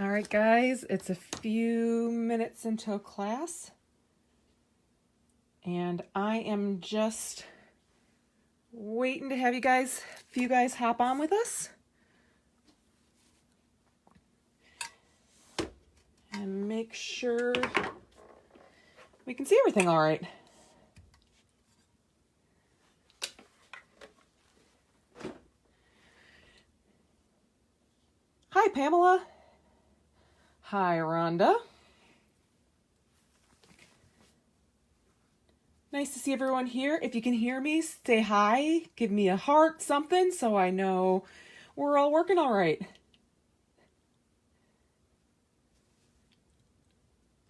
All right, guys, it's a few minutes until class, and I am just waiting to have you guys hop on with us and make sure we can see everything all right. Hi, Pamela. Hi, Rhonda. Nice to see everyone here. If you can hear me, say hi, give me a heart, something, so I know we're all working all right.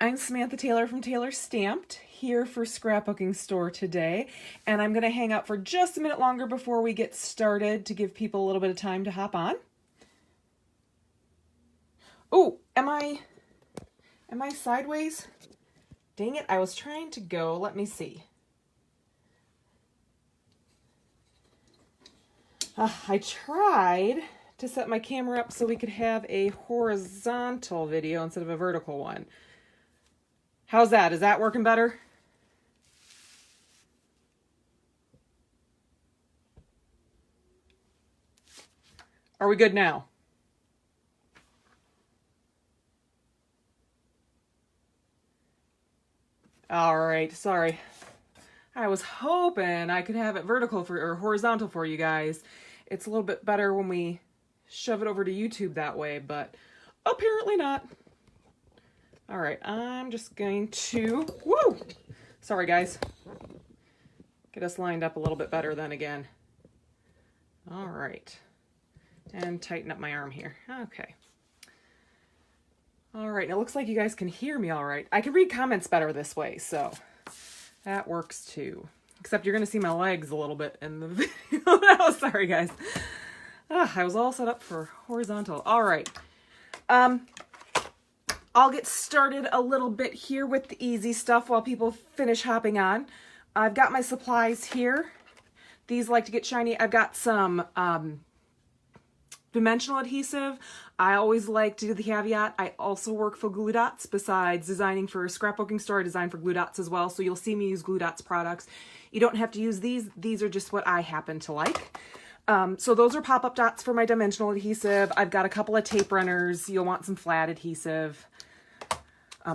I'm Samantha Taylor from Taylor Stamped, here for Scrapbooking Store today, and I'm going to hang out for just a minute longer before we get started to give people a little bit of time to hop on. Oh, am I sideways? Dang it, I was trying to go. Let me see. I tried to set my camera up so we could have a horizontal video instead of a vertical one. How's that? Is that working better? Are we good now? All right, sorry. I was hoping I could have it vertical or horizontal for you guys. It's a little bit better when we shove it over to YouTube that way, but apparently not. All right, I'm just going to, sorry guys, get us lined up a little bit better then again. All right, and tighten up my arm here. Okay. All right, it looks like you guys can hear me all right. I can read comments better this way, so that works too. Except you're going to see my legs a little bit in the video. Oh, sorry, guys. I was all set up for horizontal. All right. I'll get started a little bit here with the easy stuff while people finish hopping on. I've got my supplies here. These like to get shiny. I've got some dimensional adhesive. I always like to do the caveat. I also work for Glue Dots. Besides designing for Scrapbooking Store, I design for Glue Dots as well. So you'll see me use Glue Dots products. You don't have to use these. These are just what I happen to like. So those are pop-up dots for my dimensional adhesive. I've got a couple of tape runners. You'll want some flat adhesive.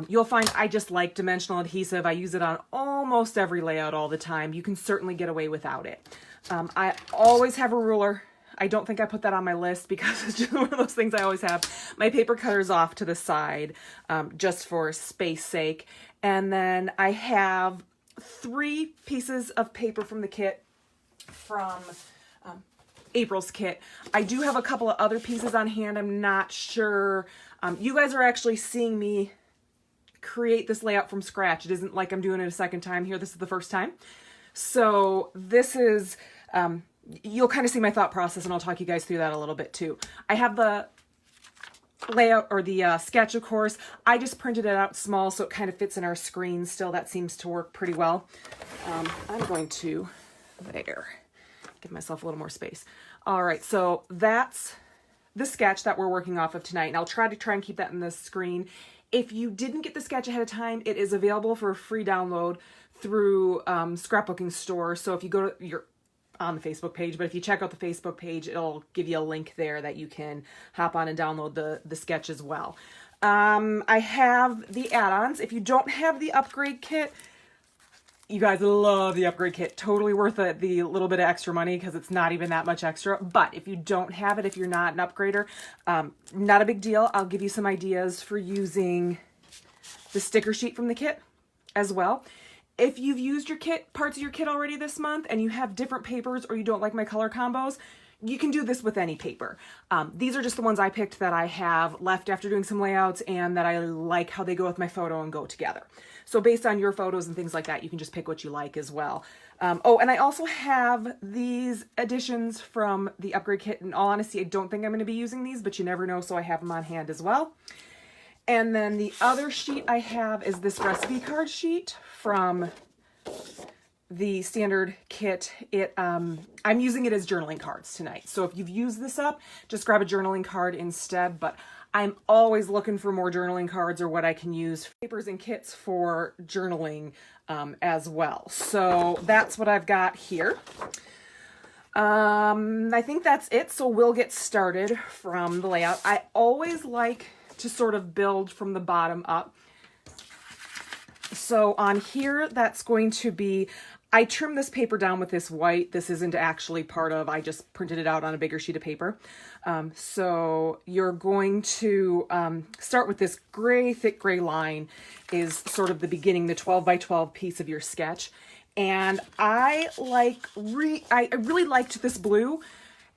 You'll find I just like dimensional adhesive. I use it on almost every layout all the time. You can certainly get away without it. I always have a ruler. I don't think I put that on my list because it's just one of those things I always have. My paper cutter's off to the side just for space sake. And then I have 3 pieces of paper from the kit from April's kit. I do have a couple of other pieces on hand. I'm not sure. You guys are actually seeing me create this layout from scratch. It isn't like I'm doing it a second time here. This is the first time. So this is... you'll kind of see my thought process, and I'll talk you guys through that a little bit too. I have the layout or the sketch, of course. I just printed it out small so it kind of fits in our screen still. That seems to work pretty well. I'm going to, give myself a little more space. All right, so that's the sketch that we're working off of tonight, and I'll try and keep that in the screen. If you didn't get the sketch ahead of time, it is available for a free download through Scrapbooking Store. So if you go to on the Facebook page, but if you check out the Facebook page, it'll give you a link there that you can hop on and download the sketch as well. I have the add-ons. If you don't have the upgrade kit, you guys love the upgrade kit. Totally worth it, the little bit of extra money, because it's not even that much extra. But if you don't have it, if you're not an upgrader, not a big deal. I'll give you some ideas for using the sticker sheet from the kit as well. If you've used your kit, parts of your kit already this month, and you have different papers or you don't like my color combos, you can do this with any paper. These are just the ones I picked that I have left after doing some layouts and that I like how they go with my photo and go together. So based on your photos and things like that, you can just pick what you like as well. Oh, and I also have these additions from the upgrade kit. In all honesty, I don't think I'm going to be using these, but you never know, so I have them on hand as well. And then the other sheet I have is this recipe card sheet from the standard kit. I'm using it as journaling cards tonight. So if you've used this up, just grab a journaling card instead. But I'm always looking for more journaling cards or what I can use, papers and kits for journaling as well. So that's what I've got here. I think that's it. So we'll get started from the layout. I always like to sort of build from the bottom up. So on here, that's going to be, I trimmed this paper down with this white. This isn't actually part of, I just printed it out on a bigger sheet of paper. So you're going to start with this gray, thick gray line is sort of the beginning, the 12 by 12 piece of your sketch. And I really liked this blue.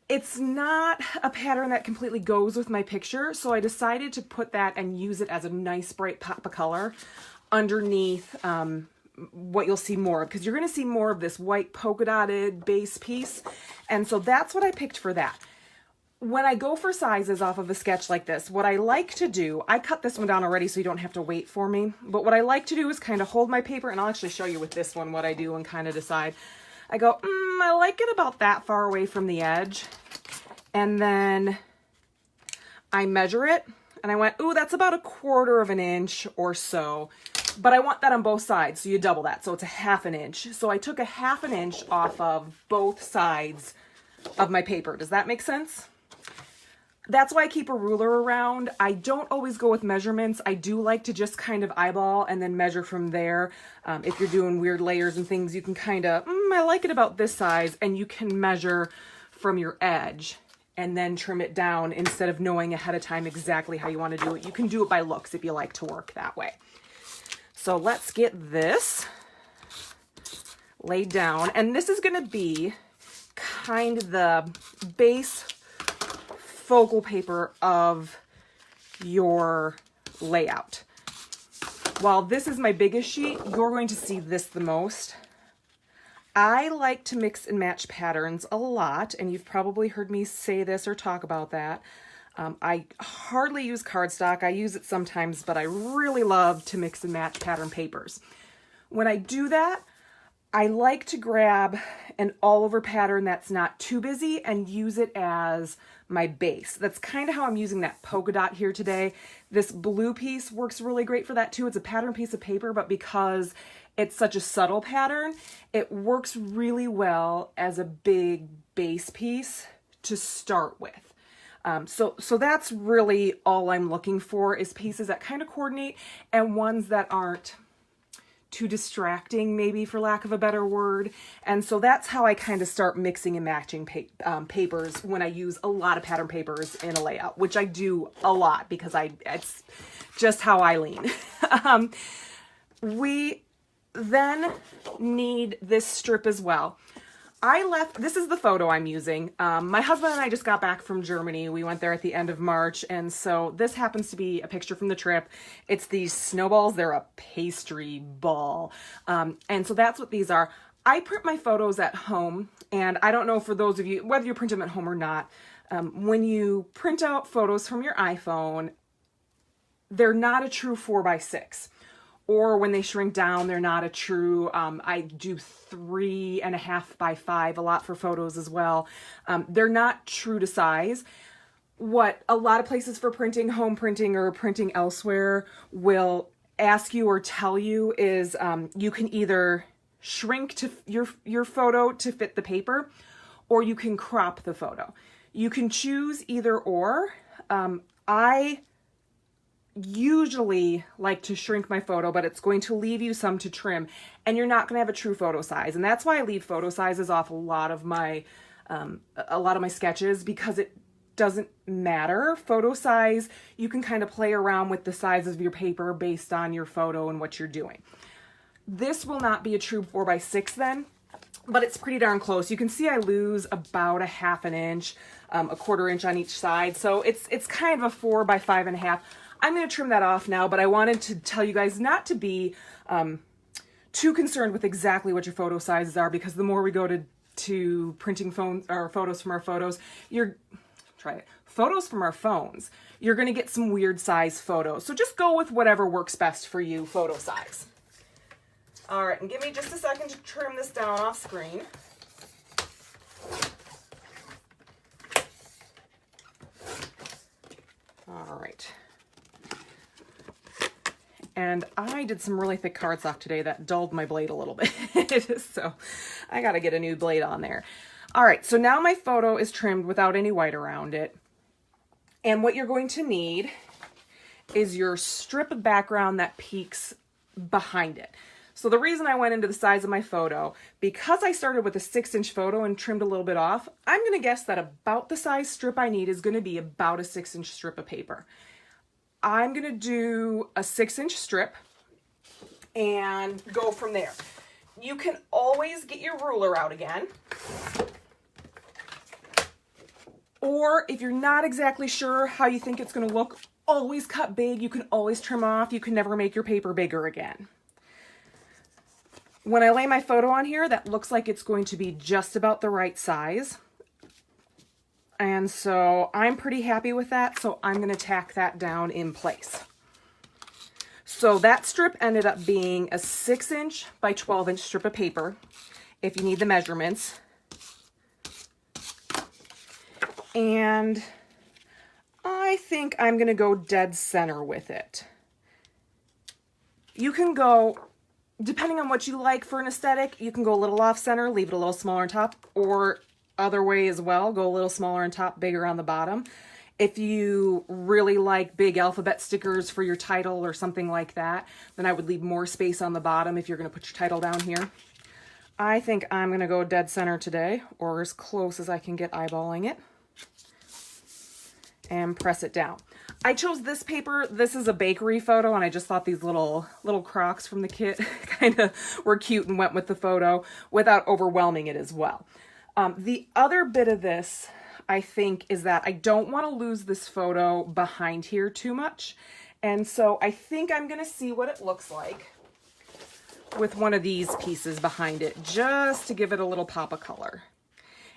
It's not a pattern that completely goes with my picture, so I decided to put that and use it as a nice bright pop of color underneath what you'll see more of, because you're going to see more of this white polka dotted base piece. And so that's what I picked for that. When I go for sizes off of a sketch like this, what I like to do, I cut this one down already so you don't have to wait for me, but what I like to do is kind of hold my paper, and I'll actually show you with this one what I do and kind of decide. I go, I like it about that far away from the edge, and then I measure it, and I went, ooh, that's about 1/4 inch or so, but I want that on both sides, so you double that, so it's 1/2 inch. So I took 1/2 inch off of both sides of my paper. Does that make sense? That's why I keep a ruler around. I don't always go with measurements. I do like to just kind of eyeball and then measure from there. If you're doing weird layers and things, you can kind of, I like it about this size, and you can measure from your edge and then trim it down instead of knowing ahead of time exactly how you want to do it. You can do it by looks if you like to work that way. So let's get this laid down. And this is going to be kind of the base focal paper of your layout. While this is my biggest sheet, you're going to see this the most. I like to mix and match patterns a lot, and you've probably heard me say this or talk about that. I hardly use cardstock. I use it sometimes, but I really love to mix and match pattern papers. When I do that, I like to grab an all over pattern that's not too busy and use it as my base. That's kind of how I'm using that polka dot here today. This blue piece works really great for that too. It's a pattern piece of paper, but because it's such a subtle pattern, it works really well as a big base piece to start with. So that's really all I'm looking for, is pieces that kind of coordinate and ones that aren't too distracting, maybe, for lack of a better word. And so that's how I kind of start mixing and matching papers when I use a lot of pattern papers in a layout, which I do a lot because it's just how I lean. We then need this strip as well. This is the photo I'm using. My husband and I just got back from Germany. We went there at the end of March, and so this happens to be a picture from the trip. It's these snowballs. They're a pastry ball. And so that's what these are. I print my photos at home, and I don't know for those of you, whether you print them at home or not, when you print out photos from your iPhone, they're not a true 4x6. Or when they shrink down, they're not a true, I do 3.5 by 5 a lot for photos as well. They're not true to size. What a lot of places for printing, home printing or printing elsewhere, will ask you or tell you is you can either shrink to your photo to fit the paper, or you can crop the photo. You can choose either or. I usually like to shrink my photo, but it's going to leave you some to trim, and you're not going to have a true photo size. And that's why I leave photo sizes off a lot of my sketches, because it doesn't matter. Photo size, you can kind of play around with the size of your paper based on your photo and what you're doing. This will not be a true 4x6 then, but it's pretty darn close. You can see I lose about 1/2 inch, 1/4 inch on each side. So it's kind of a 4 by 5.5. I'm going to trim that off now, but I wanted to tell you guys not to be too concerned with exactly what your photo sizes are, because the more we go to printing photos from our photos, photos from our phones, you're going to get some weird size photos. So just go with whatever works best for you photo size. All right, and give me just a second to trim this down off screen. All right. And I did some really thick cardstock today that dulled my blade a little bit. So I got to get a new blade on there. All right, so now my photo is trimmed without any white around it. And what you're going to need is your strip of background that peeks behind it. So the reason I went into the size of my photo, because I started with a 6-inch photo and trimmed a little bit off, I'm going to guess that about the size strip I need is going to be about a 6-inch strip of paper. I'm going to do a 6-inch strip and go from there. You can always get your ruler out again. Or if you're not exactly sure how you think it's going to look, always cut big. You can always trim off. You can never make your paper bigger again. When I lay my photo on here, that looks like it's going to be just about the right size. And so I'm pretty happy with that, so I'm going to tack that down in place. So that strip ended up being a 6-inch by 12-inch strip of paper, if you need the measurements. And I think I'm going to go dead center with it. You can go, depending on what you like for an aesthetic, you can go a little off center, leave it a little smaller on top, or other way as well, go a little smaller on top, bigger on the bottom. If you really like big alphabet stickers for your title or something like that, then I would leave more space on the bottom if you're going to put your title down here. I think I'm going to go dead center today, or as close as I can get eyeballing it, and press it down. I chose this paper. This is a bakery photo, and I just thought these little crocs from the kit kind of were cute and went with the photo without overwhelming it as well. The other bit of this, I think, is that I don't want to lose this photo behind here too much. And so I think I'm going to see what it looks like with one of these pieces behind it, just to give it a little pop of color.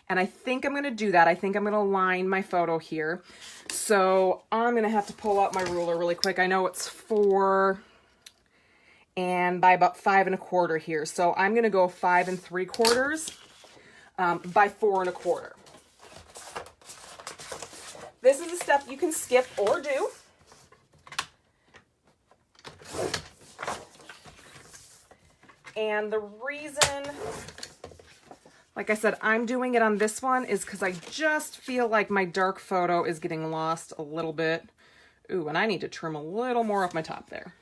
And I think I'm going to do that. I think I'm going to line my photo here. So I'm going to have to pull out my ruler really quick. I know it's 4 and by about 5 1/4 here. So I'm going to go 5 3/4 by 4 1/4. This is a step you can skip or do. And the reason, like I said, I'm doing it on this one is because I just feel like my dark photo is getting lost a little bit. Ooh, and I need to trim a little more off my top there.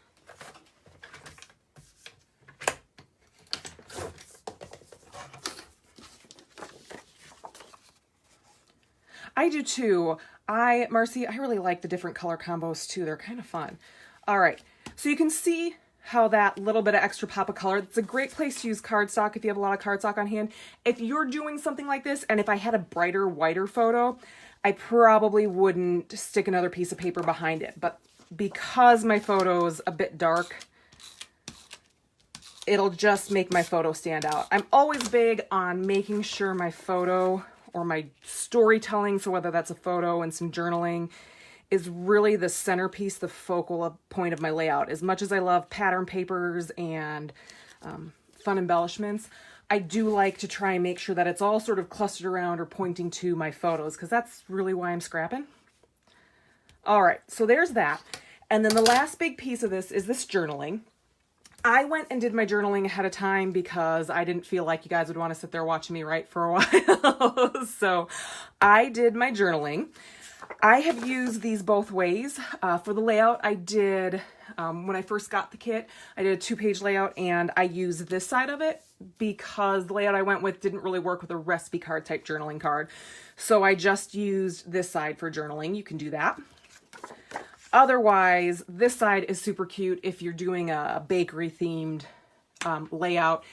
I do too. Marcy, I really like the different color combos too. They're kind of fun. All right, so you can see how that little bit of extra pop of color, it's a great place to use cardstock if you have a lot of cardstock on hand. If you're doing something like this, and if I had a brighter, whiter photo, I probably wouldn't stick another piece of paper behind it. But because my photo's a bit dark, it'll just make my photo stand out. I'm always big on making sure my photo or my storytelling, so whether that's a photo and some journaling, is really the centerpiece, the focal point of my layout. As much as I love pattern papers and fun embellishments, I do like to try and make sure that it's all sort of clustered around or pointing to my photos, because that's really why I'm scrapping. All right, so there's that. And then the last big piece of this is this journaling. I went and did my journaling ahead of time because I didn't feel like you guys would want to sit there watching me write for a while. So I did my journaling. I have used these both ways. For the layout, I did, when I first got the kit, I did a 2-page layout, and I used this side of it because the layout I went with didn't really work with a recipe card type journaling card. So I just used this side for journaling. You can do that. Otherwise, this side is super cute if you're doing a bakery themed layout.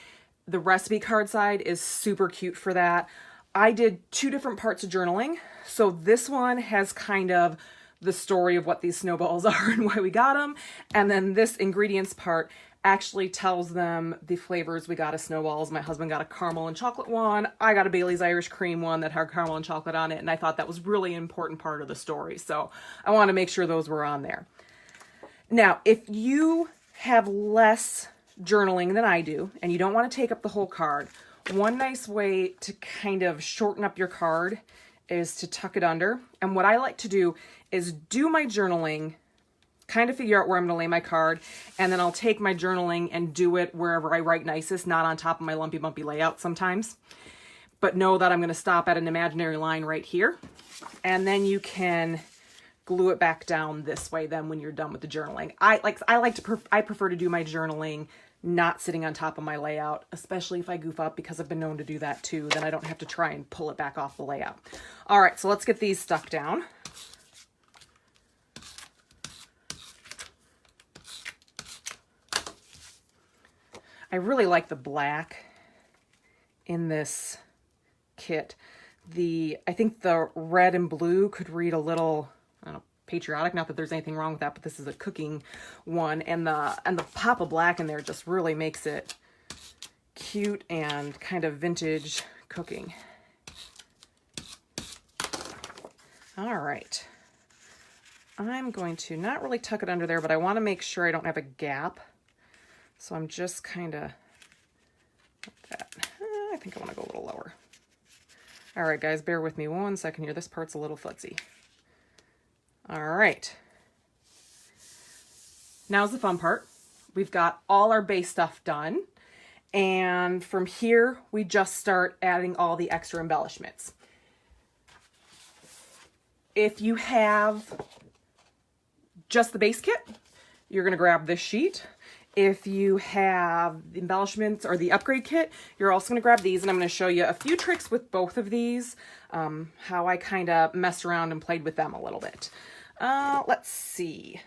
The recipe card side is super cute for that. I did 2 different parts of journaling. So this one has kind of the story of what these snowballs are and why we got them. And then this ingredients part actually tells them the flavors we got of snowballs. My husband got a caramel and chocolate one. I got a Bailey's Irish Cream one that had caramel and chocolate on it. And I thought that was really an important part of the story. So I want to make sure those were on there. Now, if you have less journaling than I do, and you don't want to take up the whole card, one nice way to kind of shorten up your card is to tuck it under. And what I like to do is do my journaling kind of figure out where I'm going to lay my card, and then I'll take my journaling and do it wherever I write nicest, not on top of my lumpy bumpy layout sometimes. But know that I'm going to stop at an imaginary line right here, and then you can glue it back down this way then when you're done with the journaling. I prefer to do my journaling not sitting on top of my layout, especially if I goof up, because I've been known to do that too. Then I don't have to try and pull it back off the layout. All right, so let's get these stuck down. I really like the black in this kit. I think the red and blue could read a little, I don't know, patriotic. Not that there's anything wrong with that, but this is a cooking one, and the pop of black in there just really makes it cute and kind of vintage cooking. All right, I'm going to not really tuck it under there, but I want to make sure I don't have a gap. So I'm just kind of like that. I think I want to go a little lower. All right, guys, bear with me 1 second here. This part's a little futzy. All right. Now's the fun part. We've got all our base stuff done. And from here, we just start adding all the extra embellishments. If you have just the base kit, you're going to grab this sheet. If you have the embellishments or the upgrade kit, you're also going to grab these, and I'm going to show you a few tricks with both of these, how I kind of messed around and played with them a little bit. Let's see.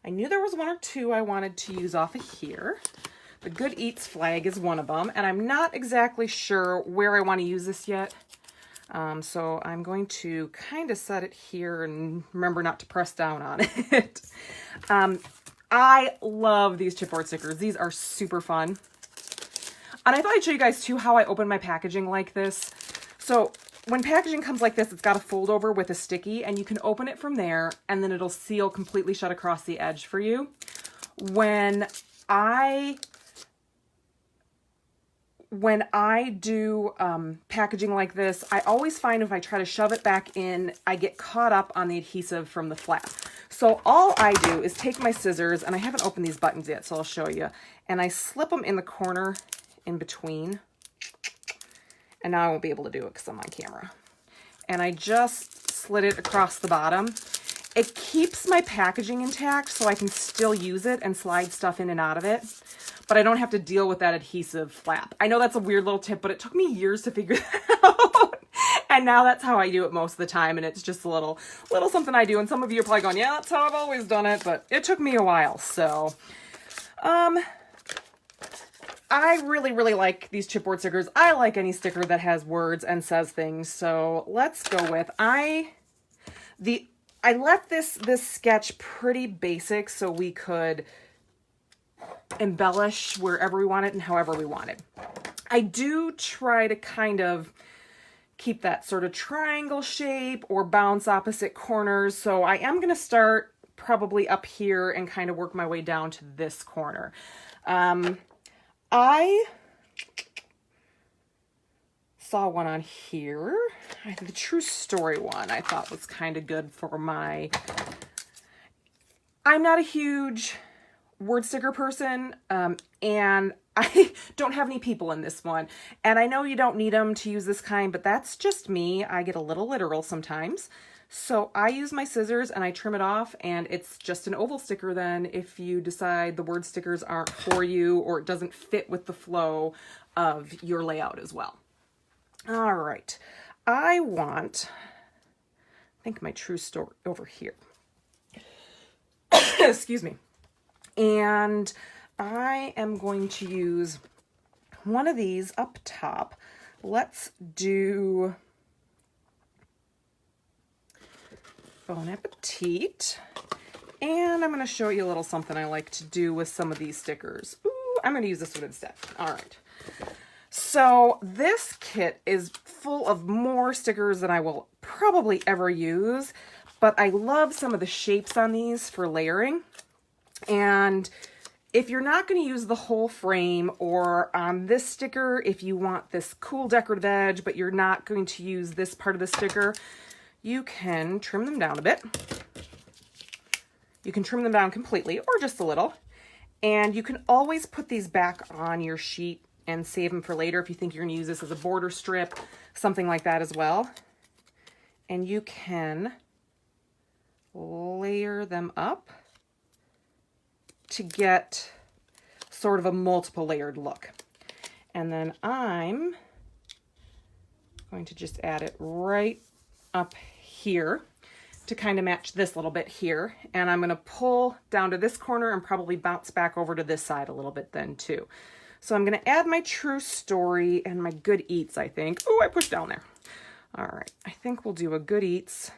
I knew there was 1 or 2 I wanted to use off of here. The Good Eats flag is one of them, and I'm not exactly sure where I want to use this yet. So I'm going to kind of set it here and remember not to press down on it. I love these chipboard stickers. These are super fun. And I thought I'd show you guys too how I open my packaging like this. So when packaging comes like this, it's got a fold over with a sticky, and you can open it from there, and then it'll seal completely shut across the edge for you. When I do packaging like this, I always find if I try to shove it back in, I get caught up on the adhesive from the flap. So all I do is take my scissors, and I haven't opened these buttons yet, so I'll show you, and I slip them in the corner in between. And now I won't be able to do it because I'm on camera. And I just slid it across the bottom. It keeps my packaging intact so I can still use it and slide stuff in and out of it, but I don't have to deal with that adhesive flap. I know that's a weird little tip, but it took me years to figure that out. And now that's how I do it most of the time, and it's just a little something I do. And some of you are probably going, yeah, that's how I've always done it, but it took me a while. So, I really like these chipboard stickers. I like any sticker that has words and says things. So let's go with, I left this sketch pretty basic so we could embellish wherever we want it and however we want it. I do try to kind of keep that sort of triangle shape or bounce opposite corners. So I am going to start probably up here and kind of work my way down to this corner. I saw one on here. I think the True Story one I thought was kind of good for my... I'm not a huge word sticker person, and I don't have any people in this one. And I know you don't need them to use this kind, but that's just me. I get a little literal sometimes. So I use my scissors and I trim it off, and it's just an oval sticker then if you decide the word stickers aren't for you or it doesn't fit with the flow of your layout as well. All right. I think my True Story over here. Excuse me. And I am going to use one of these up top. Let's do Bon Appetit. And I'm going to show you a little something I like to do with some of these stickers. Ooh, I'm going to use this one instead. All right. So this kit is full of more stickers than I will probably ever use, but I love some of the shapes on these for layering. And if you're not going to use the whole frame, or on this sticker, if you want this cool decorative edge, but you're not going to use this part of the sticker, you can trim them down a bit. You can trim them down completely or just a little. And you can always put these back on your sheet and save them for later if you think you're going to use this as a border strip, something like that as well. And you can layer them up to get sort of a multiple layered look. And then I'm going to just add it right up here to kind of match this little bit here. And I'm going to pull down to this corner and probably bounce back over to this side a little bit then too. So I'm going to add my true story and my good eats, I think. Oh, I pushed down there. All right, I think we'll do a good eats.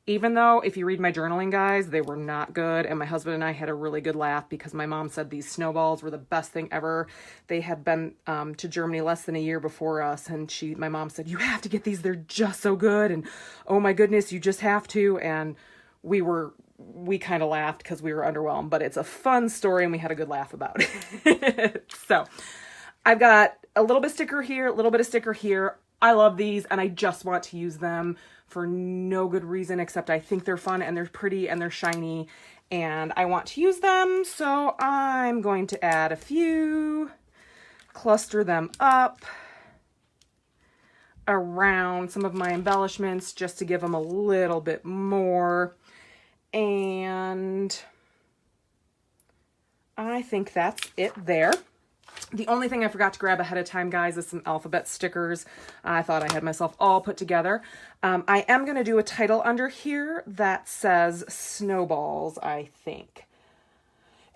Even though if you read my journaling, guys, they were not good. And my husband and I had a really good laugh because my mom said these snowballs were the best thing ever. They had been to Germany less than a year before us. And my mom said, you have to get these. They're just so good. And oh my goodness, you just have to. And we kind of laughed because we were underwhelmed, but it's a fun story and we had a good laugh about it. So I've got a little bit of sticker here, a little bit of sticker here. I love these and I just want to use them for no good reason except I think they're fun and they're pretty and they're shiny and I want to use them. So I'm going to add a few, cluster them up around some of my embellishments just to give them a little bit more. And I think that's it there. The only thing I forgot to grab ahead of time, guys, is some alphabet stickers. I thought I had myself all put together. I am going to do a title under here that says Snowballs, I think.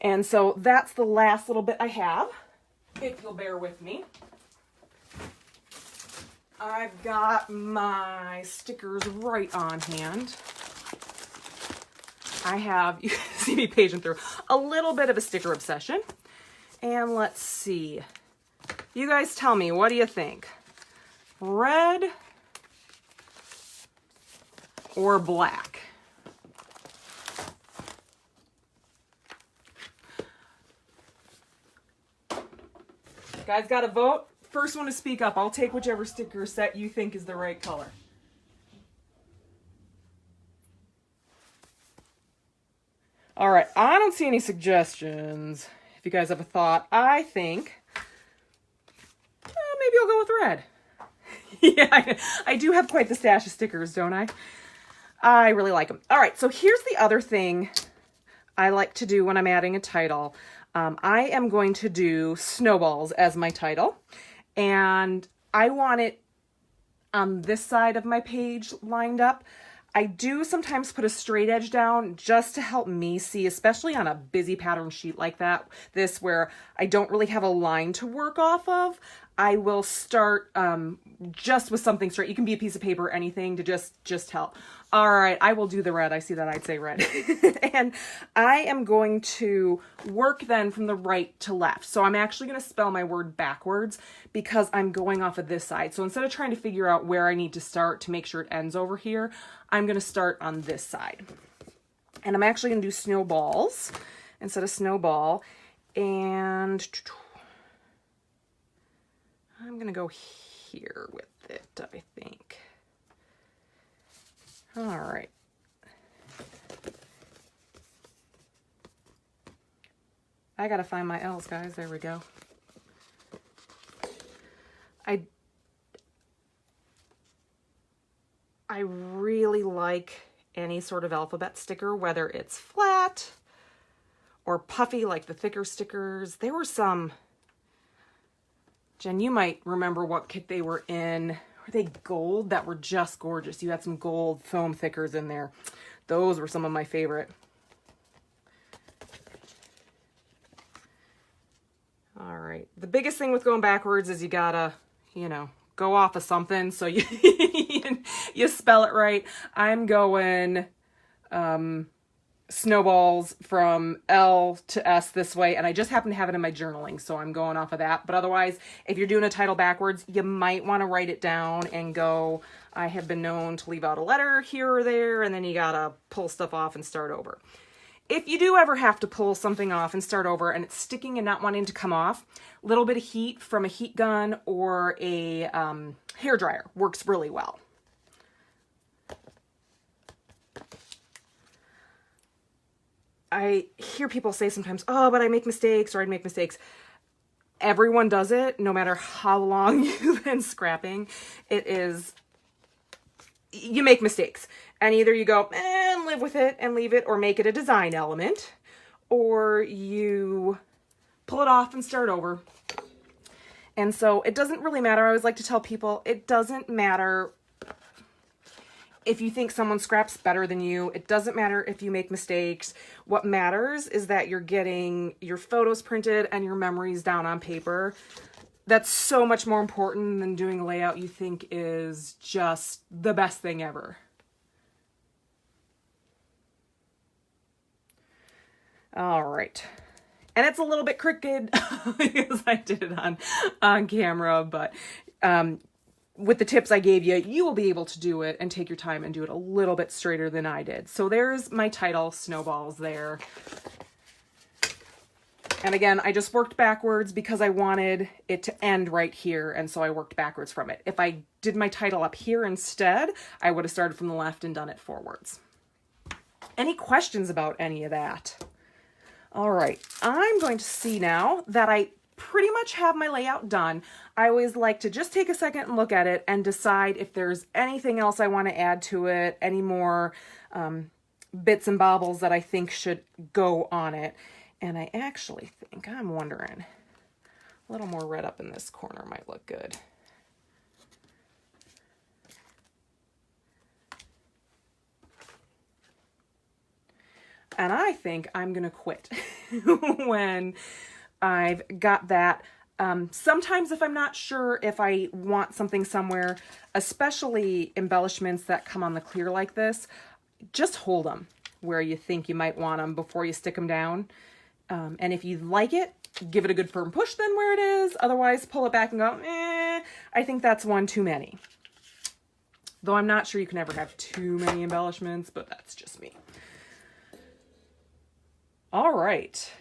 And so that's the last little bit I have, if you'll bear with me. I've got my stickers right on hand. I have, you can see me paging through, a little bit of a sticker obsession. And let's see. You guys tell me, what do you think? Red or black? Guys got to vote. First one to speak up. I'll take whichever sticker set you think is the right color. All right, I don't see any suggestions. If you guys have a thought, I think maybe I'll go with red. Yeah, I do have quite the stash of stickers, don't I? I really like them. All right, so here's the other thing I like to do when I'm adding a title. I am going to do snowballs as my title, and I want it on this side of my page lined up. I do sometimes put a straight edge down just to help me see, especially on a busy pattern sheet like this where I don't really have a line to work off of. I will start just with something straight. You can be a piece of paper or anything to just help. All right, I will do the red. I see that I'd say red. And I am going to work then from the right to left. So I'm actually going to spell my word backwards because I'm going off of this side. So instead of trying to figure out where I need to start to make sure it ends over here, I'm going to start on this side. And I'm actually going to do snowballs instead of snowball. And I'm going to go here with it, I think. All right. I got to find my L's, guys. There we go. I really like any sort of alphabet sticker, whether it's flat or puffy like the thicker stickers. There were some, Jen, you might remember what kit they were in. Were they gold? That were just gorgeous. You had some gold foam thickers in there. Those were some of my favorite. All right. The biggest thing with going backwards is you gotta, go off of something so you you spell it right. I'm going snowballs from L to S this way, and I just happen to have it in my journaling, so I'm going off of that. But otherwise, if you're doing a title backwards, you might want to write it down and go, I have been known to leave out a letter here or there, and then you gotta pull stuff off and start over. If you do ever have to pull something off and start over and it's sticking and not wanting to come off, a little bit of heat from a heat gun or a hair dryer works really well. I hear people say sometimes, oh, but I make mistakes, or I'd make mistakes. Everyone does it, no matter how long you've been scrapping. You make mistakes. And either you go, and live with it and leave it, or make it a design element, or you pull it off and start over. And so it doesn't really matter. I always like to tell people, it doesn't matter if you think someone scraps better than you. It doesn't matter if you make mistakes. What matters is that you're getting your photos printed and your memories down on paper. That's so much more important than doing a layout you think is just the best thing ever. All right. And it's a little bit crooked because I did it on camera, but with the tips I gave you, you will be able to do it and take your time and do it a little bit straighter than I did. So there's my title, Snowballs, there. And again, I just worked backwards because I wanted it to end right here, and so I worked backwards from it. If I did my title up here instead, I would have started from the left and done it forwards. Any questions about any of that? All right, I'm going to see now that I pretty much have my layout done. I always like to just take a second and look at it and decide if there's anything else I want to add to it, any more bits and bobbles that I think should go on it. And I actually think, I'm wondering, a little more red up in this corner might look good. And I think I'm going to quit when I've got that. Sometimes if I'm not sure if I want something somewhere, especially embellishments that come on the clear like this, just hold them where you think you might want them before you stick them down. And if you like it, give it a good firm push then where it is. Otherwise, pull it back and go, I think that's one too many. Though I'm not sure you can ever have too many embellishments, but that's just me. All right.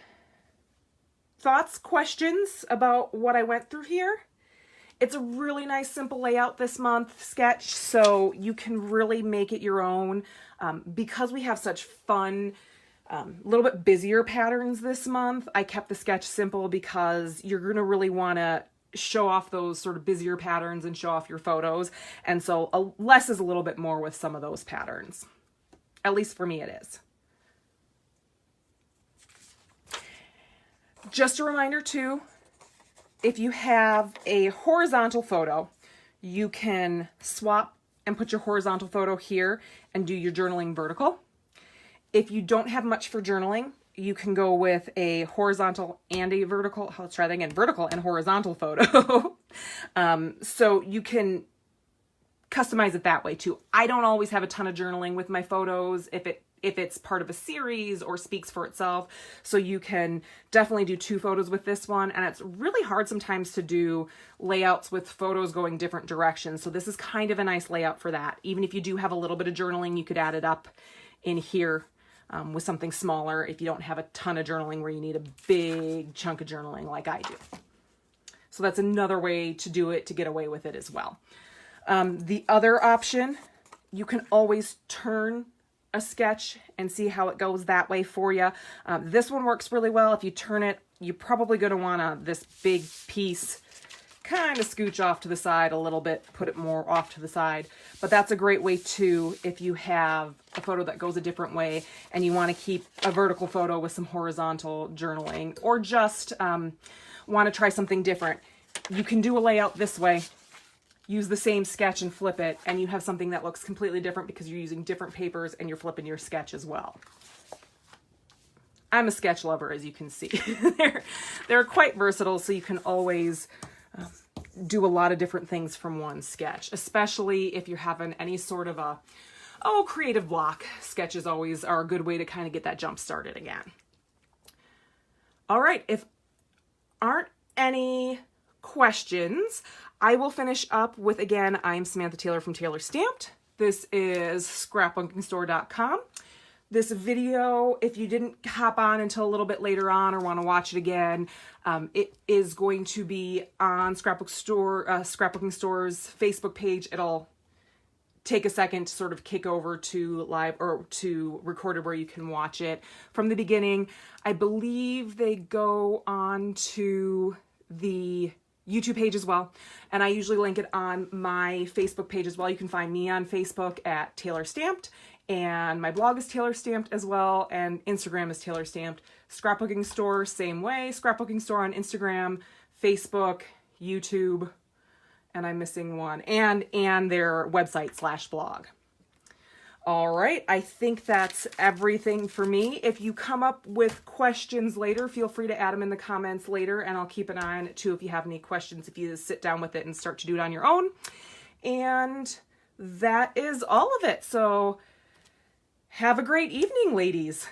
Thoughts, questions about what I went through here? It's a really nice, simple layout this month, sketch, so you can really make it your own. Because we have such fun, a little bit busier patterns this month, I kept the sketch simple because you're going to really want to show off those sort of busier patterns and show off your photos. And so less is a little bit more with some of those patterns. At least for me it is. Just a reminder too, if you have a horizontal photo, you can swap and put your horizontal photo here and do your journaling vertical. If you don't have much for journaling, you can go with a horizontal and a vertical. Let's try that again, vertical and horizontal photo. So you can customize it that way too. I don't always have a ton of journaling with my photos if it's part of a series or speaks for itself. So you can definitely do 2 photos with this one. And it's really hard sometimes to do layouts with photos going different directions. So this is kind of a nice layout for that. Even if you do have a little bit of journaling, you could add it up in here with something smaller if you don't have a ton of journaling where you need a big chunk of journaling like I do. So that's another way to do it, to get away with it as well. The other option, you can always turn a sketch and see how it goes that way for you. This one works really well. If you turn it, you're probably going to want this big piece kind of scooch off to the side a little bit, put it more off to the side. But that's a great way too if you have a photo that goes a different way and you want to keep a vertical photo with some horizontal journaling, or just want to try something different. You can do a layout this way, use the same sketch and flip it, and you have something that looks completely different because you're using different papers and you're flipping your sketch as well. I'm a sketch lover, as you can see. They're quite versatile, so you can always do a lot of different things from one sketch, especially if you're having any sort of a, creative block. Sketches always are a good way to kind of get that jump started again. All right, if aren't any questions, I will finish up with, again, I'm Samantha Taylor from Taylor Stamped. This is ScrapbookingStore.com. This video, if you didn't hop on until a little bit later on or want to watch it again, it is going to be on Scrapbook Store, Scrapbooking Store's Facebook page. It'll take a second to sort of kick over to live or to recorded where you can watch it from the beginning. I believe they go on to the YouTube page as well, and I usually link it on my Facebook page as well. You can find me on Facebook at Taylor Stamped, and my blog is Taylor Stamped as well, and Instagram is Taylor Stamped. Scrapbooking Store, same way. Scrapbooking Store on Instagram, Facebook, YouTube, and I'm missing one, and their website / blog. All right, I think that's everything for me. If you come up with questions later, feel free to add them in the comments later, and I'll keep an eye on it too if you have any questions, if you sit down with it and start to do it on your own. And that is all of it. So have a great evening, ladies.